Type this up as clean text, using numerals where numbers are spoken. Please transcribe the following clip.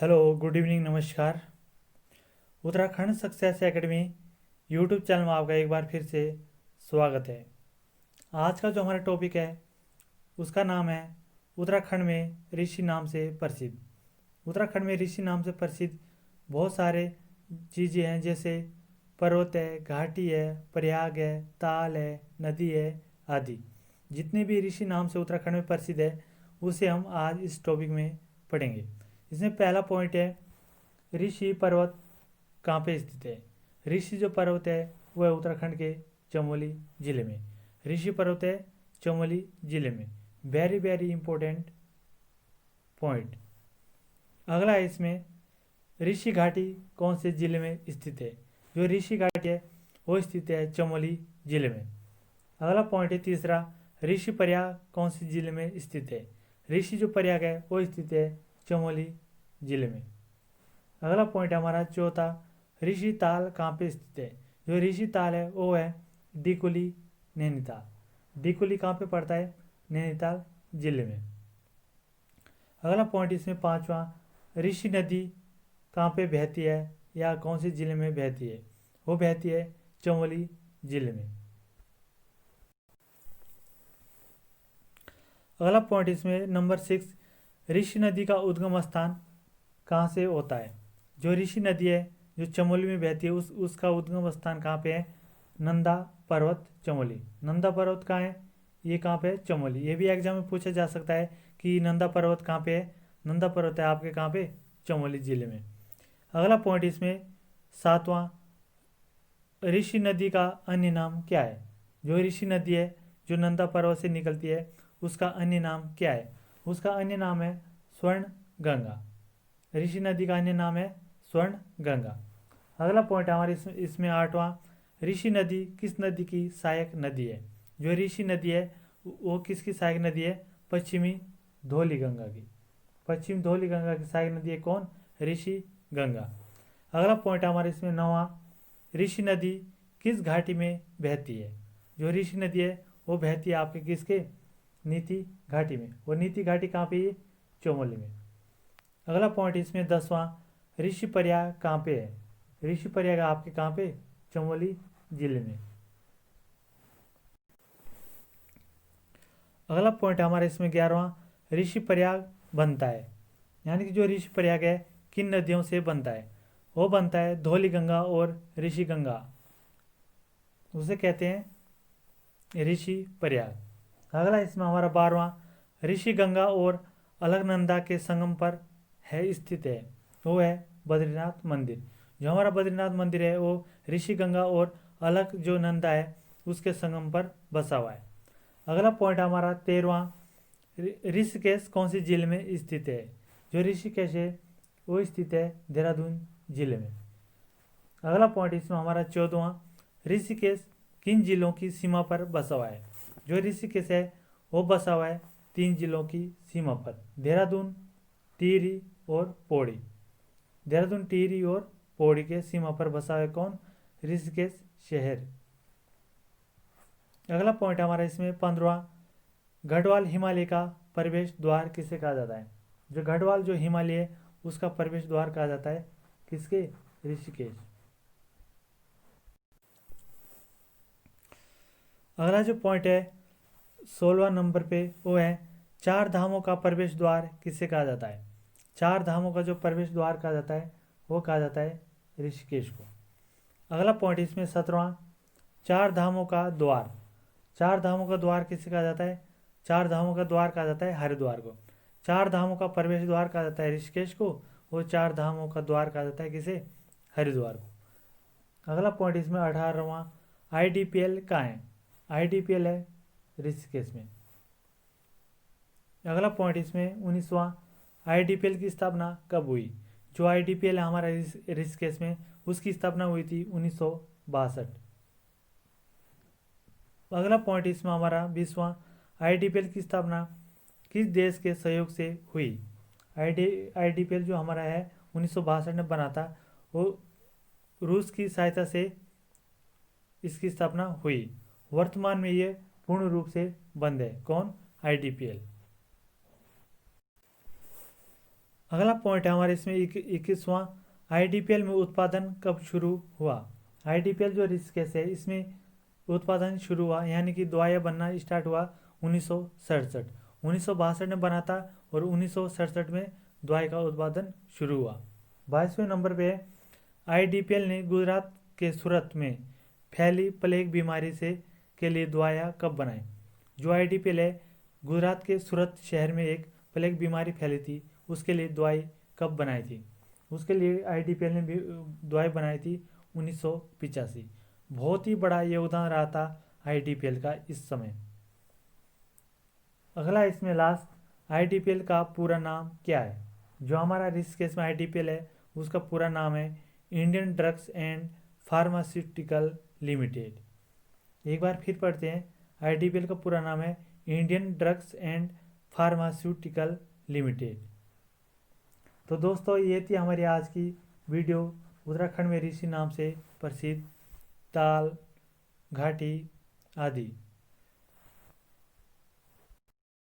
Hello, good evening, नमस्कार। Uttarakhand success academy YouTube channel में आपका एक बार फिर से स्वागत है। आज का जो हमारा टॉपिक है उसका नाम है उत्तराखंड में ऋषि नाम से प्रसिद्ध। उत्तराखंड में ऋषि नाम से प्रसिद्ध बहुत सारे चीज़ें हैं, जैसे पर्वत है, घाटी है, प्रयाग है, ताल है, नदी है आदि। जितने भी ऋषि नाम से उत्तराखंड में प्रसिद्ध है उसे हम आज इस टॉपिक में पढ़ेंगे। इसमें पहला पॉइंट है ऋषि पर्वत कहाँ पे स्थित है। ऋषि जो पर्वत है वह उत्तराखंड के चमोली जिले में। ऋषि पर्वत है चमोली जिले में। Very very important point. अगला है इसमें ऋषि घाटी कौन से जिले में स्थित है। जो ऋषि घाटी है वो स्थित है चमोली जिले में। अगला पॉइंट है तीसरा, ऋषि प्रयाग कौन से जिले में स्थित है। ऋषि जो प्रयाग है वो स्थित है चमोली जिले में। अगला पॉइंट है हमारा चौथा, ऋषि ताल कहाँ पे स्थित है। जो ऋषि ताल है वो है डिकुली नैनीताल। डिकुली कहाँ पे पड़ता है, नैनीताल जिले में। अगला पॉइंट इसमें पांचवा, ऋषि नदी कहाँ पे बहती है या कौन से जिले में बहती है। वो बहती है चमोली जिले में। अगला पॉइंट इसमें नंबर 6, ऋषि नदी का उद्गम स्थान कहाँ से होता है। जो ऋषि नदी है जो चमोली में बहती है उसका उद्गम स्थान कहाँ पे है, नंदा पर्वत चमोली। नंदा पर्वत कहाँ है, ये कहाँ पे है, चमोली। ये भी एग्जाम में पूछा जा सकता है कि नंदा पर्वत कहाँ पे है। नंदा पर्वत है आपके कहाँ पे, चमोली जिले में। अगला पॉइंट इसमें सातवां, ऋषि नदी का अन्य नाम क्या है। जो ऋषि नदी है जो नंदा पर्वत से निकलती है उसका अन्य नाम क्या है। उसका अन्य नाम है स्वर्ण गंगा। ऋषि नदी का अन्य नाम है स्वर्ण गंगा। अगला पॉइंट हमारे इसमें आठवां, ऋषि नदी किस नदी की सहायक नदी है। जो ऋषि नदी है वो किसकी सहायक नदी है, पश्चिमी धौली गंगा की। पश्चिम धौली गंगा की सहायक नदी है कौन, ऋषि गंगा। अगला पॉइंट हमारे इसमें नौवां, ऋषि नदी किस घाटी में बहती है। जो ऋषि नदी है वो बहती है आपके किसके, नीति घाटी में। वो नीति घाटी कहाँ पे है, चमोली में। अगला पॉइंट इसमें 10वां, ऋषि प्रयाग कहाँ पे है। ऋषि प्रयाग आपके कहाँ पे, चमोली जिले में। अगला पॉइंट हमारा इसमें 11वां, ऋषि प्रयाग बनता है, यानी कि जो ऋषि प्रयाग है किन नदियों से बनता है। वो बनता है धौली गंगा और ऋषि गंगा, उसे कहते हैं ऋषि प्रयाग। अगला इसमें हमारा 12वां, ऋषि गंगा और अलकनंदा के संगम पर है स्थित है, वो है बद्रीनाथ मंदिर। जो हमारा बद्रीनाथ मंदिर है वो ऋषि गंगा और अलक जो नंदा है उसके संगम पर बसा हुआ है। अगला पॉइंट हमारा 13वां, ऋषिकेश कौन से जिले में स्थित है। जो ऋषिकेश है वो स्थित है देहरादून जिले में। अगला पॉइंट इसमें हमारा 14वां, ऋषिकेश किन जिलों की सीमा पर बसा हुआ है। जो ऋषिकेश है वो बसा हुआ है 3 जिलों की सीमा पर, देहरादून, टिहरी और पौड़ी। देहरादून, टिहरी और पौड़ी के सीमा पर बसा है कौन, ऋषिकेश शहर। अगला पॉइंट हमारा इसमें 15वां, गढ़वाल हिमालय का प्रवेश द्वार किसे कहा जाता है। जो गढ़वाल जो हिमालय है उसका प्रवेश द्वार कहा जाता है किसके, ऋषिकेश। अगला जो पॉइंट है 16वां नंबर पे वो है चार धामों का प्रवेश द्वार किसे कहा जाता है। चार धामों का जो प्रवेश द्वार कहा जाता है वो कहा जाता है ऋषिकेश को। अगला पॉइंट इसमें 17वां, चार धामों का द्वार। चार धामों का द्वार किसे कहा जाता है, चार धामों का द्वार कहा जाता है हरिद्वार को। चार धामों का प्रवेश द्वार कहा जाता है ऋषिकेश को, और चार धामों का द्वार कहा जाता है किसे, हरिद्वार को। अगला पॉइंट इसमें 18वां, IDPL कहाँ है। IDPL है ऋषिकेश में। अगला पॉइंट इसमें 19वां, IDPL की स्थापना कब हुई। जो IDPL है हमारा ऋषिकेश में उसकी स्थापना हुई थी 1962। अगला पॉइंट इसमें हमारा 20वां, IDPL की स्थापना किस देश के सहयोग से हुई। IDPL जो हमारा है 1962 में बना था, वो रूस की सहायता से इसकी स्थापना हुई। वर्तमान में ये पूर्ण रूप से बंद है, कौन, IDPL। अगला पॉइंट है हमारे इसमें 21वां, आईडीपीएल में उत्पादन कब शुरू हुआ। आईडीपीएल जो रिस्केस है इसमें उत्पादन शुरू हुआ, यानी कि दवाइयाँ बनना स्टार्ट हुआ 1967। 1962 में बना था और 1967 में दवाई का उत्पादन शुरू हुआ। 22वें नंबर पे आईडीपीएल ने गुजरात के सूरत में फैली प्लेग बीमारी से के लिए दवाइयाँ कब बनाई। जो आईडीपीएल है, गुजरात के सूरत शहर में एक प्लेग बीमारी फैली थी, उसके लिए दवाई कब बनाई थी। उसके लिए आईडीपीएल ने भी दवाई बनाई थी 1985। बहुत ही बड़ा योगदान रहा था आईडीपीएल का इस समय। अगला इसमें लास्ट, आईडीपीएल का पूरा नाम क्या है। जो हमारा रिस्क केस में आईडीपीएल है उसका पूरा नाम है Indian drugs and pharmaceutical limited. एक बार फिर पढ़ते हैं, आईडीपीएल का पूरा नाम है Indian drugs and pharmaceutical limited. तो दोस्तों ये थी हमारी आज की वीडियो उत्तराखंड में ऋषि नाम से प्रसिद्ध ताल, घाटी आदि।